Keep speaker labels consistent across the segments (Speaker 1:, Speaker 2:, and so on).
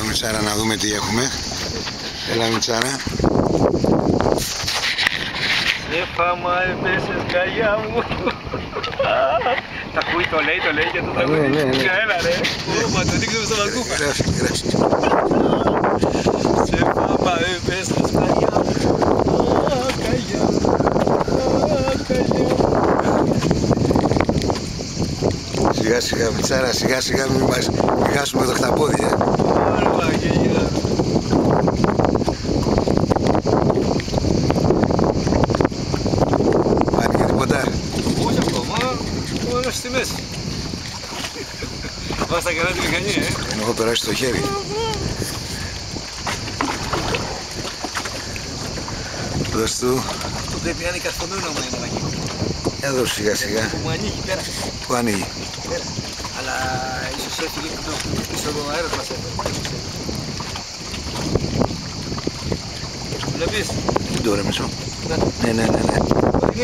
Speaker 1: Έλα Μιτσάρα να δούμε τι έχουμε. Έλα Μιτσάρα.
Speaker 2: Σε φάμα έπεσες καγιά μου. Τα ακούει, το λέει και το τραγούδι.
Speaker 1: Ναι.
Speaker 2: Έλα ρε. Μα το δείξαμε στο μαγκούφα.
Speaker 1: Γράφει.
Speaker 2: Σε φάμα έπεσες καγιά μου. Καγιά μου.
Speaker 1: Σιγά Μιτσάρα, σιγά μην μας χάσουμε το χταπόδι. Φάνηκε τίποτα?
Speaker 2: Όχι ακόμα, μόνο στη μέση. Βάστα καλά τη μηχανή,
Speaker 1: Έχω περάσει το χέρι. Δώσ' του.
Speaker 2: Αυτό πρέπει να είναι καρφωμένο άμα είναι μαγικό.
Speaker 1: Εδώ σιγά.
Speaker 2: Που μου ανοίγει πέρα.
Speaker 1: Πού ανοίγει?
Speaker 2: Πέρα. Αλλά ίσως έφυγε πίσω ο αέρας μας έφερε. Βλέπεις.
Speaker 1: Δεν το ρε μισό. Ναι.
Speaker 2: Είναι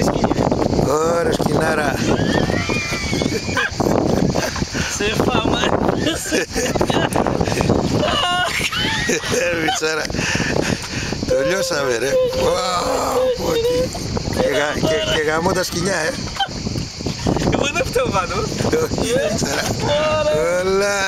Speaker 2: σκηνιά.
Speaker 1: Ωραία σκηνάρα.
Speaker 2: Σε φάμα.
Speaker 1: Μιτσάρα. Το λιώσαμε ρε. Και γαμώ τα σκηνιά
Speaker 2: Εγώ δεν φταίω πάνω.
Speaker 1: Όχι Μιτσάρα. Όλα.